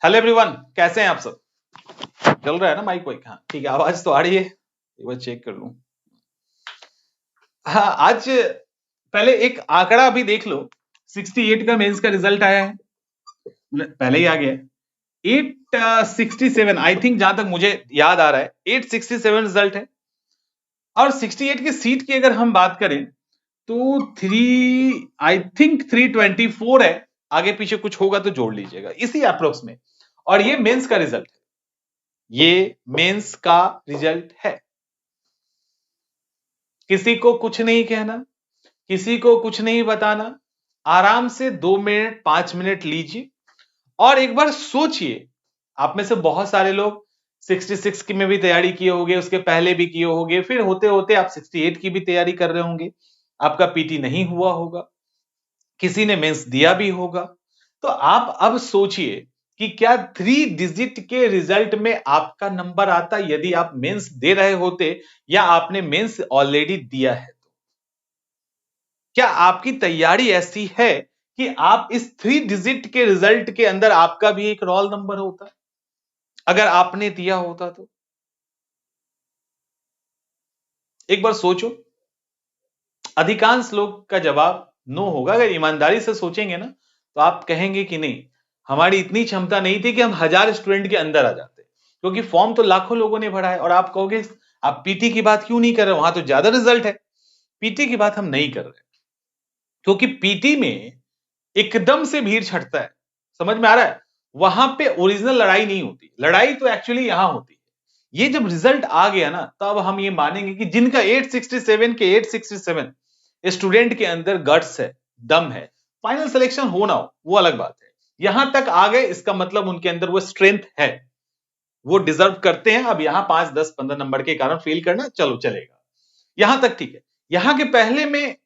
Hello everyone, कैसे हैं आप सब? चल रहा है ना माइक वाइक? हाँ ठीक है, आवाज तो आ रही है। एक बार चेक कर लूं। हाँ, आज पहले एक आंकड़ा भी देख लो। 68 का मेंस का रिजल्ट आया है, पहले ही आ गया है। 867, आई थिंक, जहां तक मुझे याद आ रहा है 867 रिजल्ट है। और 68 की सीट की अगर हम बात करें तो 324 है। आगे पीछे कुछ होगा तो जोड़ लीजिएगा, इसी अप्रोक्स में। और ये मेंस का रिजल्ट है, ये मेंस का रिजल्ट है। किसी को कुछ नहीं कहना, किसी को कुछ नहीं बताना। आराम से 2 मिनट 5 मिनट लीजिए और एक बार सोचिए। आप में से बहुत सारे लोग 66 की में भी तैयारी किए होंगे, उसके पहले भी किए होंगे, फिर होते होते आप 68 की भी तैयारी कर रहे होंगे। आपका पीटी नहीं हुआ होगा, किसी ने मेंस दिया भी होगा। तो आप अब सोचिए कि क्या 3 डिजिट के रिजल्ट में आपका नंबर आता यदि आप मेंस दे रहे होते, या आपने मेंस ऑलरेडी दिया है। क्या आपकी तैयारी ऐसी है कि आप इस 3 डिजिट के रिजल्ट के अंदर आपका भी एक रोल नंबर होता अगर आपने दिया होता तो? एक बार सोचो। अधिकांश लोग का जवाब नो होगा। अगर ईमानदारी से सोचेंगे ना तो आप कहेंगे कि नहीं, हमारी इतनी क्षमता नहीं थी कि हम 1000 स्टूडेंट के अंदर आ जाते, क्योंकि फॉर्म तो लाखों लोगों ने भरा है। और आप कहोगे आप पीटी की बात क्यों नहीं कर रहे, वहां तो ज्यादा रिजल्ट है। पीटी की बात हम नहीं कर रहे क्योंकि पीटी में एकदम से भीड़ छटता है, समझ में आ रहा है? वहां पे ओरिजिनल लड़ाई नहीं होती, लड़ाई तो एक्चुअली यहां होती है। ये जब रिजल्ट आ गया ना तब हम ये मानेंगे कि जिनका 867 के 867 स्टूडेंट के अंदर गट्स है, दम है। फाइनल सिलेक्शन हो ना हो वो अलग बात है, यहां तक आ गए इसका मतलब उनके अंदर वो स्ट्रेंथ है, वो डिजर्व करते हैं। अब यहां 5 10 15 नंबर के कारण फेल करना चलो चलेगा, यहां तक ठीक है। यहां के पहले में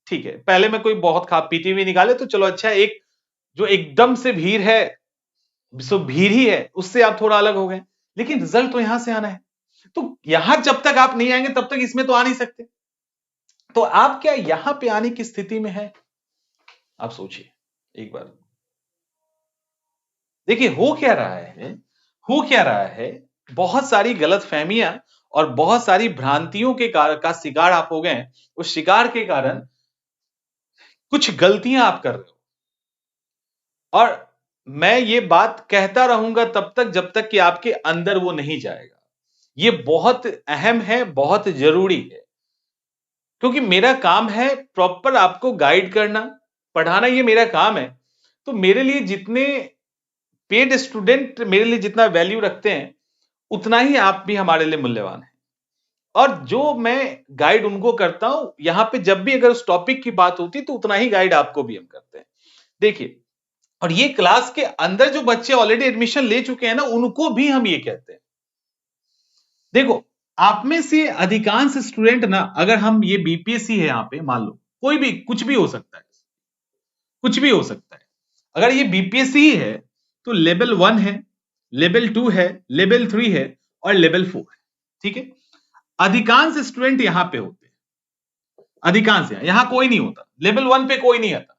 ठीक है, पहले में कोई बहुत खा पीटी भी निकाले तो चलो अच्छा। एक जो एकदम से भीड़ है, सो भीड़ ही है, उससे आप थोड़ा अलग हो गए। लेकिन रिजल्ट तो यहां से आना है, तो यहां जब तक आप नहीं आएंगे तब तक इसमें तो आ नहीं सकते। तो आप क्या यहां पे आने की स्थिति में है? आप सोचिए एक बार। देखिए हो क्या रहा है, हो क्या रहा है। बहुत सारी गलत फहमियां और बहुत सारी भ्रांतियों के का शिकार आप हो गए हैं। उस शिकार के कारण कुछ गलतियां आप कर रहे हो, और मैं ये बात कहता रहूंगा तब तक जब तक कि आपके अंदर वो नहीं जाएगा। ये बहुत अहम है, बहुत जरूरी है, क्योंकि मेरा काम है प्रॉपर आपको गाइड करना, पढ़ाना, ये मेरा काम है। तो मेरे लिए जितने पेड स्टूडेंट मेरे लिए जितना वैल्यू रखते हैं, उतना ही आप भी हमारे लिए मूल्यवान है। और जो मैं गाइड उनको करता हूं, यहां पे जब भी अगर उस टॉपिक की बात होती तो उतना ही गाइड आपको भी हम करते हैं। देखिए, और ये क्लास के अंदर जो बच्चे ऑलरेडी एडमिशन ले चुके हैं ना, उनको भी हम ये कहते हैं। देखो, आप में से अधिकांश स्टूडेंट ना, अगर हम ये बीपीएससी है यहां पे, मान लो कोई भी कुछ भी हो सकता है, कुछ भी हो सकता है। अगर ये बीपीएससी ही है तो लेवल 1 है, लेवल 2 है, लेवल 3 है और लेवल 4 है। ठीक है, अधिकांश स्टूडेंट यहां पे होते हैं, अधिकांश यहां कोई नहीं होता, लेवल 1 पे कोई नहीं आता।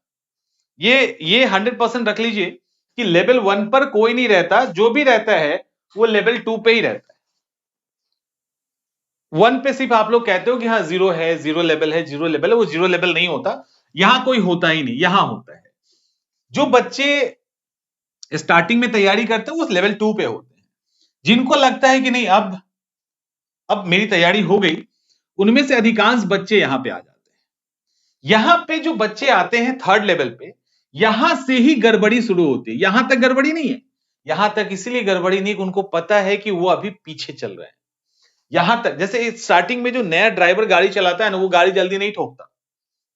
ये 100% रख लीजिए कि लेवल 1 पर कोई नहीं रहता, जो भी रहता है वो लेवल 2 पे ही रहता है। 1 पे सिर्फ आप लोग कहते हो कि हाँ जीरो है, जीरो लेवल है, जीरो लेवल है, वो जीरो लेवल नहीं होता, यहां कोई होता ही नहीं, यहां होता है। जो बच्चे स्टार्टिंग में तैयारी करते हैं वो लेवल 2 पे होते हैं। जिनको लगता है कि नहीं अब मेरी तैयारी हो गई, उनमें से अधिकांश बच्चे यहां पे आ जाते हैं। यहां पे जो बच्चे आते हैं थर्ड लेवल पे, यहां से ही गड़बड़ी शुरू होती है। यहां तक गड़बड़ी नहीं है, यहां तक इसलिए गड़बड़ी नहीं कि उनको पता है कि वो अभी पीछे चल रहे हैं। यहां तक जैसे स्टार्टिंग में जो नया ड्राइवर गाड़ी चलाता है ना, वो गाड़ी जल्दी नहीं ठोकता।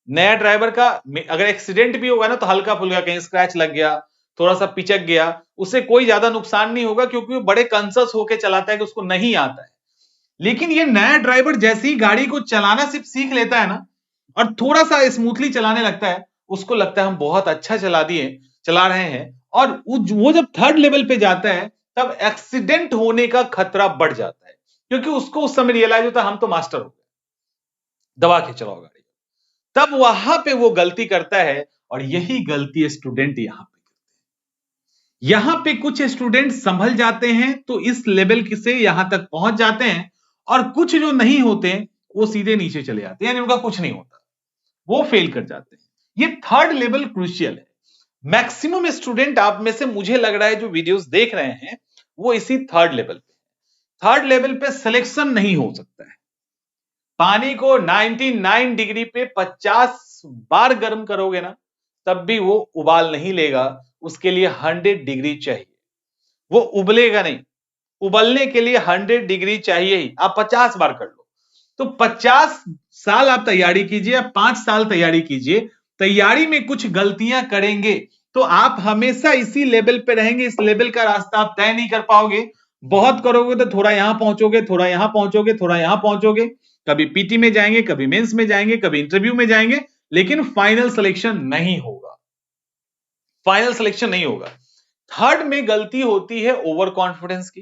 नया ड्राइवर का अगर एक्सीडेंट भी होगा ना तो हल्का फुल्का, कहीं स्क्रैच लग गया, थोड़ा सा पिचक गया, उससे कोई ज्यादा नुकसान नहीं होगा, क्योंकि वो बड़े कंसस होकर चलाता है कि उसको नहीं आता है। लेकिन ये नया ड्राइवर जैसे ही गाड़ी को चलाना सिर्फ सीख लेता है ना, और थोड़ा सा स्मूथली चलाने लगता है, उसको लगता है हम बहुत अच्छा चला रहे हैं। और वो जब थर्ड लेवल पे जाता है तब एक्सीडेंट होने का खतरा बढ़ जाता है, क्योंकि उसको उस समय रियलाइज होता है हम तो मास्टर हो गए, दबा के चलाओ गाड़ी। तब वहां पे वो गलती करता है, और यही गलती स्टूडेंट यहां पे करते हैं। यहां पे कुछ स्टूडेंट संभल जाते हैं तो इस लेवल से यहां तक पहुंच जाते हैं, और कुछ जो नहीं होते वो सीधे नीचे चले जाते हैं, यानी उनका कुछ नहीं होता, वो फेल कर जाते हैं। ये थर्ड लेवल क्रूशियल है। मैक्सिमम स्टूडेंट आप में से मुझे लग रहा है जो वीडियोस देख रहे हैं वो इसी थर्ड लेवल पे, थर्ड लेवल पे सिलेक्शन नहीं हो सकता है। पानी को 99 डिग्री पे 50 बार गर्म करोगे ना तब भी वो उबाल नहीं लेगा, उसके लिए 100 डिग्री चाहिए, वो उबलेगा नहीं। उबलने के लिए 100 डिग्री चाहिए ही, आप 50 बार कर लो। तो 50 साल आप तैयारी कीजिए, आप 5 साल तैयारी कीजिए, तैयारी में कुछ गलतियां करेंगे तो आप हमेशा इसी लेवल पे रहेंगे, इस लेवल का रास्ता आप तय नहीं कर पाओगे। बहुत करोगे तो थोड़ा यहां पहुंचोगे, थोड़ा यहां पहुंचोगे, थोड़ा यहां पहुंचोगे, कभी पीटी में जाएंगे, कभी मेंस में जाएंगे, कभी इंटरव्यू में जाएंगे, लेकिन फाइनल सिलेक्शन नहीं होगा, फाइनल सिलेक्शन नहीं होगा। थर्ड में गलती होती है ओवर कॉन्फिडेंस की,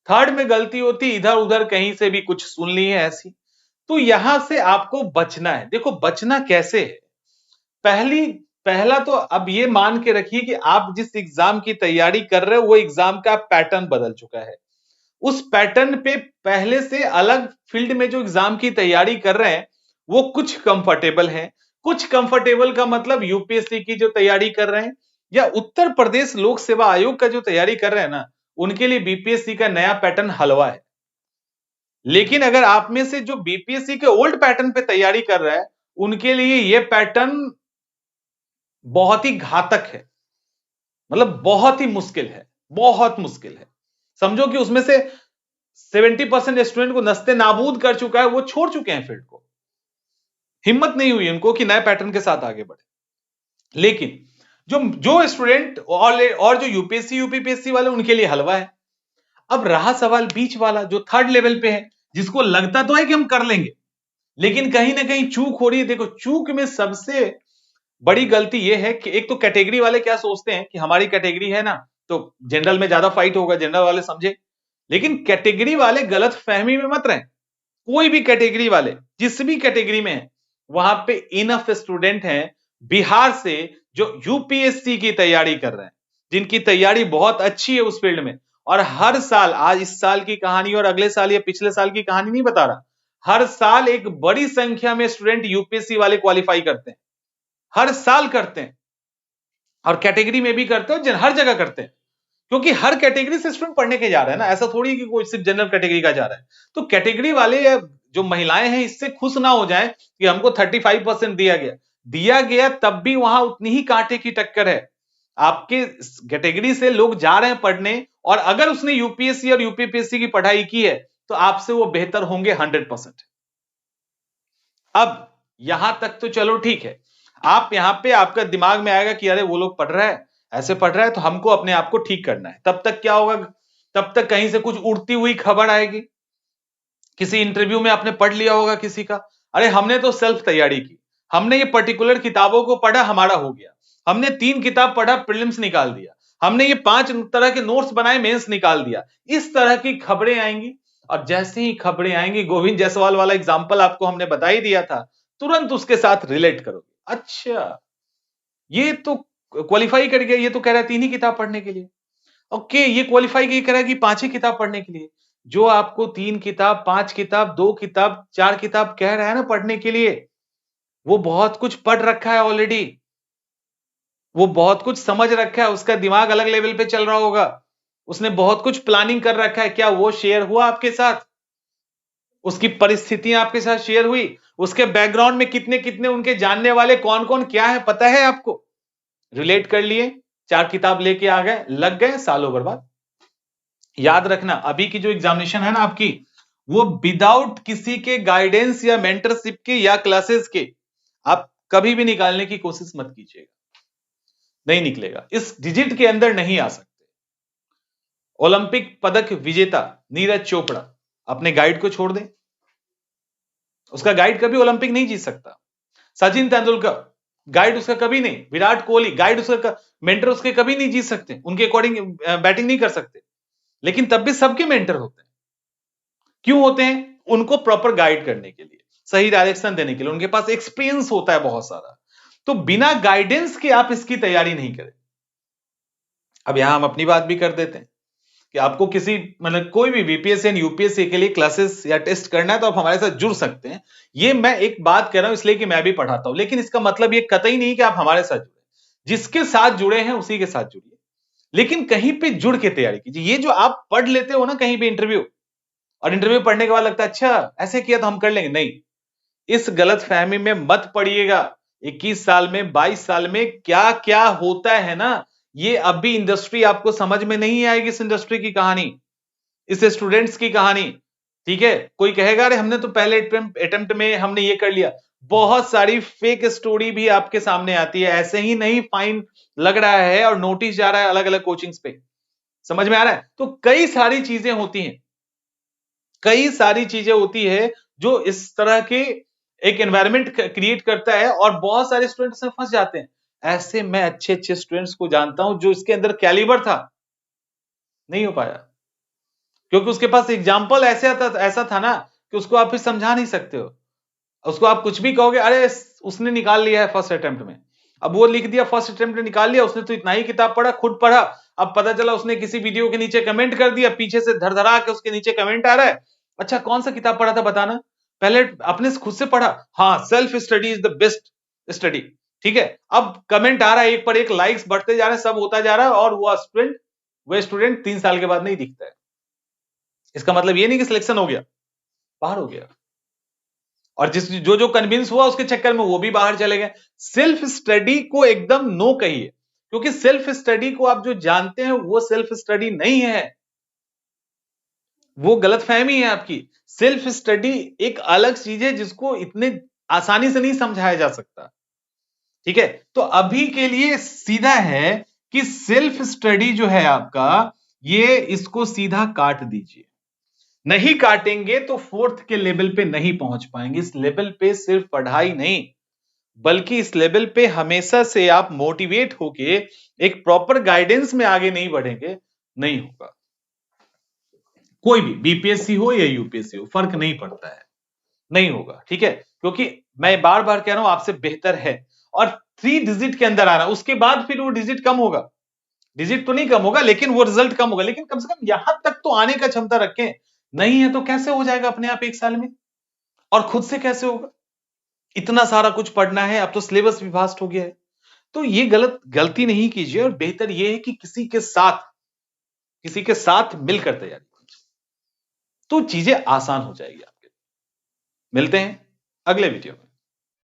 थर्ड में गलती होती है इधर उधर कहीं से भी कुछ सुन ली है ऐसी, तो यहां से आपको बचना है। देखो बचना कैसे है, पहला तो अब ये मान के रखिए कि आप जिस एग्जाम की तैयारी कर रहे हो वो एग्जाम का पैटर्न बदल चुका है। उस पैटर्न पे पहले से अलग फील्ड में जो एग्जाम की तैयारी कर रहे हैं वो कुछ कंफर्टेबल है, कुछ कंफर्टेबल का मतलब यूपीएससी की जो तैयारी कर रहे हैं या उत्तर प्रदेश लोक सेवा आयोग का जो तैयारी कर रहे हैं ना, उनके लिए बीपीएससी का नया पैटर्न हलवा है। लेकिन अगर आप में से जो बीपीएससी के ओल्ड पैटर्न पे तैयारी कर रहा है उनके लिए यह पैटर्न बहुत ही घातक है, मतलब बहुत ही मुश्किल है, बहुत मुश्किल है। समझो कि उसमें से 70% स्टूडेंट को नस्ते नाबूद कर चुका है, वो छोड़ चुके हैं फील्ड को, हिम्मत नहीं हुई उनको कि नए पैटर्न के साथ आगे बढ़े। लेकिन जो जो स्टूडेंट और जो यूपीएससी यूपीपीएससी वाले उनके लिए हलवा है। अब रहा सवाल बीच वाला जो थर्ड लेवल पे है, जिसको लगता तो है कि हम कर लेंगे लेकिन कहीं ना कहीं चूक हो रही है। देखो चूक में सबसे बड़ी गलती यह है कि एक तो कैटेगरी वाले क्या सोचते हैं कि हमारी कैटेगरी है ना तो जनरल में ज्यादा फाइट होगा, जनरल वाले समझे। लेकिन कैटेगरी वाले गलत फहमी में मत रहे, कोई भी कैटेगरी वाले जिस भी कैटेगरी में है वहां पे इनफ स्टूडेंट हैं बिहार से जो यूपीएससी की तैयारी कर रहे हैं, जिनकी तैयारी बहुत अच्छी है उस फील्ड में। और हर साल, आज इस साल की कहानी और अगले साल या पिछले साल की कहानी नहीं बता रहा, हर साल एक बड़ी संख्या में स्टूडेंट यूपीएससी वाले क्वालिफाई करते हैं, हर साल करते हैं, और कैटेगरी में भी करते हैं, हर जगह करते हैं, क्योंकि हर कैटेगरी से स्टूडेंट पढ़ने के जा रहे हैं ना, ऐसा थोड़ी कि कोई सिर्फ जनरल कैटेगरी का जा रहा है। तो कैटेगरी वाले या जो महिलाएं हैं इससे खुश ना हो जाए कि हमको 35% दिया गया तब भी वहां उतनी ही कांटे की टक्कर है। आपके कैटेगरी से लोग जा रहे हैं पढ़ने, और अगर उसने यूपीएससी और यूपीपीएससी की पढ़ाई की है तो आपसे वो बेहतर होंगे 100%। अब यहां तक तो चलो ठीक है, आप यहां पे आपका दिमाग में आएगा कि अरे वो लोग पढ़ रहा है, ऐसे पढ़ रहा है तो हमको अपने आप को ठीक करना है। तब तक क्या होगा, तब तक कहीं से कुछ उड़ती हुई खबर आएगी, किसी इंटरव्यू में आपने पढ़ लिया होगा किसी का, अरे हमने तो सेल्फ तैयारी की, हमने ये पर्टिकुलर किताबों को पढ़ा, हमारा हो गया, हमने 3 किताब पढ़ा, प्रीलिम्स निकाल दिया, हमने ये 5 तरह के नोट्स बनाए, मेंस निकाल दिया। इस तरह की खबरें आएंगी, और जैसे ही खबरें आएंगी, गोविंद जायसवाल वाला एग्जाम्पल आपको हमने बता ही दिया था, तुरंत उसके साथ रिलेट करोगे। अच्छा ये तो क्वालिफाई कर गया, ये तो कह रहा है 3 ही किताब पढ़ने के लिए। ओके ये क्वालिफाई कर रहा है कि 5 ही किताब पढ़ने के लिए। जो आपको 3 किताब, 5 किताब, 2 किताब, 4 किताब कह रहा है ना पढ़ने के लिए, वो बहुत कुछ पढ़ रखा है ऑलरेडी, वो बहुत कुछ समझ रखा है, उसका दिमाग अलग लेवल पे चल रहा होगा, उसने बहुत कुछ प्लानिंग कर रखा है। क्या वो शेयर हुआ आपके साथ, उसकी परिस्थितियां आपके साथ शेयर हुई, उसके बैकग्राउंड में कितने कितने उनके जानने वाले कौन कौन क्या है पता है आपको, रिलेट कर लिए, 4 किताब लेके आ गए, लग गए, सालों बर्बाद। याद रखना अभी की जो एग्जामिनेशन है ना आपकी, वो विदाउट किसी के गाइडेंस या मेंटरशिप के या क्लासेस के आप कभी भी निकालने की कोशिश मत कीजिएगा, नहीं निकलेगा, इस डिजिट के अंदर नहीं आ सकते। ओलंपिक पदक विजेता नीरज चोपड़ा अपने गाइड को छोड़ दें, उसका गाइड कभी ओलंपिक नहीं जीत सकता। सचिन तेंदुलकर गाइड उसका कभी नहीं, विराट कोहली गाइड उसका, मेंटर उसके कभी नहीं जीत सकते, उनके अकॉर्डिंग बैटिंग नहीं कर सकते, लेकिन तब भी सबके मेंटर होते हैं। क्यों होते हैं, उनको प्रॉपर गाइड करने के लिए, सही डायरेक्शन देने के लिए, उनके पास एक्सपीरियंस होता है बहुत सारा। तो बिना गाइडेंस के आप इसकी तैयारी नहीं करें। अब यहां हम अपनी बात भी कर देते हैं कि आपको किसी मतलब कोई भी बीपीएससी या यूपीएससी के लिए क्लासेस या टेस्ट करना है तो आप हमारे साथ जुड़ सकते हैं। ये मैं एक बात कर रहा हूं इसलिए कि मैं भी पढ़ाता हूं, लेकिन इसका मतलब ये कतई नहीं कि आप हमारे साथ जुड़े। जिसके साथ जुड़े हैं उसी के साथ जुड़िए, लेकिन कहीं पे जुड़ के तैयारी कीजिए। ये जो आप पढ़ लेते हो ना कहीं पे इंटरव्यू, और इंटरव्यू पढ़ने के बाद लगता है अच्छा ऐसे किया तो हम कर लेंगे, नहीं, इस गलत फहमी में मत पड़िएगा। 21 साल में 22 साल में क्या क्या होता है ना, ये अभी इंडस्ट्री आपको समझ में नहीं आएगी। इस इंडस्ट्री की कहानी, इस स्टूडेंट्स की कहानी, ठीक है। कोई कहेगा अरे हमने तो पहले अटेम्प्ट में हमने ये कर लिया। बहुत सारी फेक स्टोरी भी आपके सामने आती है। ऐसे ही नहीं फाइन लग रहा है और नोटिस जा रहा है अलग अलग कोचिंग्स पे, समझ में आ रहा है। तो कई सारी चीजें होती हैं, कई सारी चीजें होती है जो इस तरह के एक एनवायरनमेंट क्रिएट करता है और बहुत सारे स्टूडेंट्स में फंस जाते हैं। ऐसे मैं अच्छे अच्छे स्टूडेंट्स को जानता हूं जो इसके अंदर कैलिबर था, नहीं हो पाया, क्योंकि उसके पास एग्जाम्पल ऐसा था ना कि उसको आप फिर समझा नहीं सकते हो। उसको आप कुछ भी कहोगे अरे उसने निकाल लिया है फर्स्ट अटेम्प्ट में, अब वो लिख दिया फर्स्ट अटेम्प्ट में निकाल लिया, उसने तो इतना ही किताब पढ़ा, खुद पढ़ा। अब पता चला उसने किसी वीडियो के नीचे कमेंट कर दिया, पीछे से धरधरा के उसके नीचे कमेंट आ रहा है, अच्छा कौन सा किताब पढ़ा था बताना, पहले अपने से खुद से पढ़ा, हाँ self study is the best study, ठीक है। अब कमेंट आ रहा है, एक पर एक लाइक्स बढ़ते जा रहे हैं, सब होता जा रहा है, और वो स्टूडेंट 3 साल के बाद नहीं दिखता है। इसका मतलब ये नहीं कि सिलेक्शन हो गया, बाहर हो गया, और जो जो कन्विंस हुआ उसके चक्कर में वो भी बाहर चले गए। सेल्फ स्टडी को एकदम नो कहिए, क्योंकि सेल्फ स्टडी को आप जो जानते हैं वो सेल्फ स्टडी नहीं है, वो गलतफहमी है आपकी। सेल्फ स्टडी एक अलग चीज है जिसको इतने आसानी से नहीं समझाया जा सकता, ठीक है। तो अभी के लिए सीधा है कि सेल्फ स्टडी जो है आपका, ये इसको सीधा काट दीजिए। नहीं काटेंगे तो फोर्थ के लेवल पे नहीं पहुंच पाएंगे। इस लेवल पे सिर्फ पढ़ाई नहीं, बल्कि इस लेवल पे हमेशा से आप मोटिवेट होके एक प्रॉपर गाइडेंस में आगे नहीं बढ़ेंगे, नहीं होगा। कोई भी बीपीएससी हो या यूपीएससी हो, फर्क नहीं पड़ता है, नहीं होगा, ठीक है। क्योंकि मैं बार बार कह रहा हूं आपसे बेहतर है, और 3 डिजिट के अंदर आना, उसके बाद फिर वो डिजिट कम होगा, डिजिट तो नहीं कम होगा लेकिन वो रिजल्ट कम होगा, लेकिन कम से कम यहां तक तो आने का क्षमता रखें। नहीं है तो कैसे हो जाएगा अपने आप 1 साल में, और खुद से कैसे होगा, इतना सारा कुछ पढ़ना है, अब तो सिलेबस भी वास्ट हो गया है। तो ये गलती नहीं कीजिए, और बेहतर ये है कि किसी के साथ मिलकर तैयारी कीजिए, तो चीजें आसान हो जाएगी आपके। मिलते हैं अगले वीडियो में।